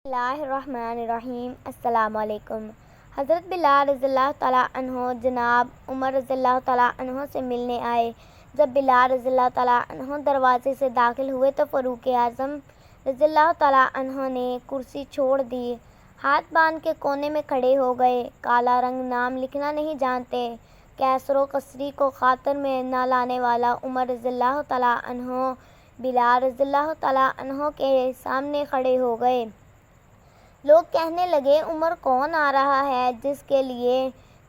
بسم اللہ الرحمن الرحیم۔ السلام علیکم۔ حضرت بلال رضی اللہ تعالیٰ عنہ جناب عمر رضی اللہ تعالیٰ عنہ سے ملنے آئے۔ جب بلال رضی اللہ تعالیٰ عنہ دروازے سے داخل ہوئے تو فاروق اعظم رضی اللہ تعالیٰ عنہ نے کرسی چھوڑ دی، ہاتھ باندھ کے کونے میں کھڑے ہو گئے۔ کالا رنگ نام لکھنا نہیں جانتے، کیسر و کسری کو خاطر میں نہ لانے والا عمر رضی اللہ تعالیٰ عنہ بلال رضی اللہ تعالیٰ عنہ کے سامنے کھڑے ہو گئے۔ لوگ کہنے لگے، عمر کون آ رہا ہے جس کے لیے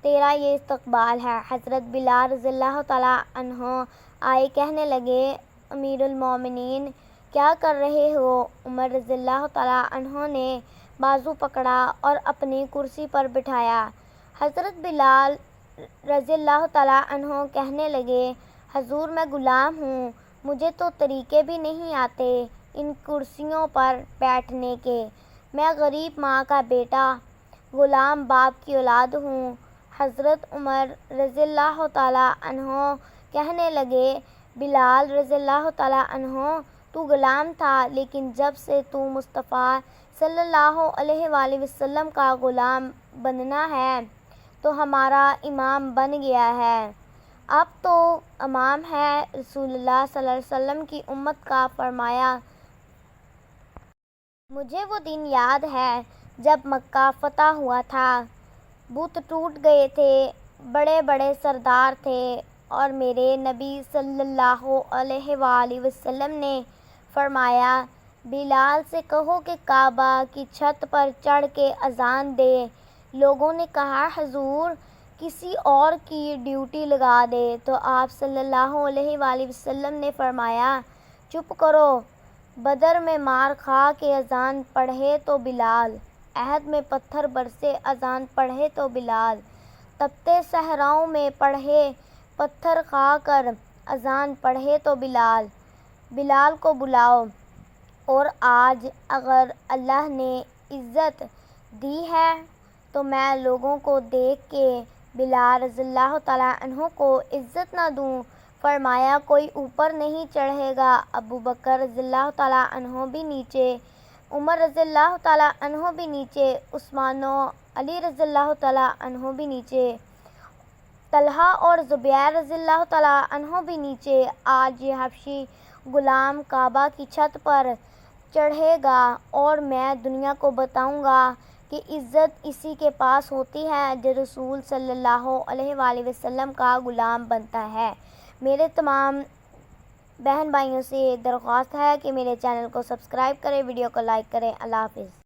تیرا یہ استقبال ہے؟ حضرت بلال رضی اللہ تعالیٰ عنہ آئے، کہنے لگے، امیر المومنین کیا کر رہے ہو؟ عمر رضی اللہ تعالیٰ عنہ نے بازو پکڑا اور اپنی کرسی پر بٹھایا۔ حضرت بلال رضی اللہ تعالیٰ عنہ کہنے لگے، حضور میں غلام ہوں، مجھے تو طریقے بھی نہیں آتے ان کرسیوں پر بیٹھنے کے، میں غریب ماں کا بیٹا، غلام باپ کی اولاد ہوں۔ حضرت عمر رضی اللہ تعالیٰ عنہ کہنے لگے، بلال رضی اللہ تعالیٰ عنہ تو غلام تھا، لیکن جب سے تو مصطفیٰ صلی اللہ علیہ وآلہ وسلم کا غلام بننا ہے تو ہمارا امام بن گیا ہے، اب تو امام ہے۔ رسول اللہ صلی اللہ علیہ وسلم کی امت کا فرمایا، مجھے وہ دن یاد ہے جب مکہ فتح ہوا تھا، بت ٹوٹ گئے تھے، بڑے بڑے سردار تھے، اور میرے نبی صلی اللہ علیہ وآلہ وسلم نے فرمایا، بلال سے کہو کہ کعبہ کی چھت پر چڑھ کے اذان دے۔ لوگوں نے کہا، حضور کسی اور کی ڈیوٹی لگا دے، تو آپ صلی اللہ علیہ وآلہ وسلم نے فرمایا، چپ کرو، بدر میں مار کھا کے اذان پڑھے تو بلال، احد میں پتھر برسے اذان پڑھے تو بلال، تپتے صحراؤں میں پڑھے پتھر کھا کر اذان پڑھے تو بلال، بلال کو بلاؤ۔ اور آج اگر اللہ نے عزت دی ہے تو میں لوگوں کو دیکھ کے بلال رضی اللہ تعالیٰ عنہ کو عزت نہ دوں؟ فرمایا، کوئی اوپر نہیں چڑھے گا۔ ابو بکر رضی اللہ تعالیٰ عنہ بھی نیچے، عمر رضی اللہ تعالیٰ عنہ بھی نیچے، عثمان و علی رضی اللہ تعالیٰ عنہ بھی نیچے، طلحہ اور زبیر رضی اللہ تعالیٰ عنہ بھی نیچے۔ آج یہ حبشی غلام کعبہ کی چھت پر چڑھے گا اور میں دنیا کو بتاؤں گا کہ عزت اسی کے پاس ہوتی ہے جو رسول صلی اللہ علیہ وآلہ وسلم کا غلام بنتا ہے۔ میرے تمام بہن بھائیوں سے درخواست ہے کہ میرے چینل کو سبسکرائب کریں، ویڈیو کو لائک کریں۔ اللہ حافظ۔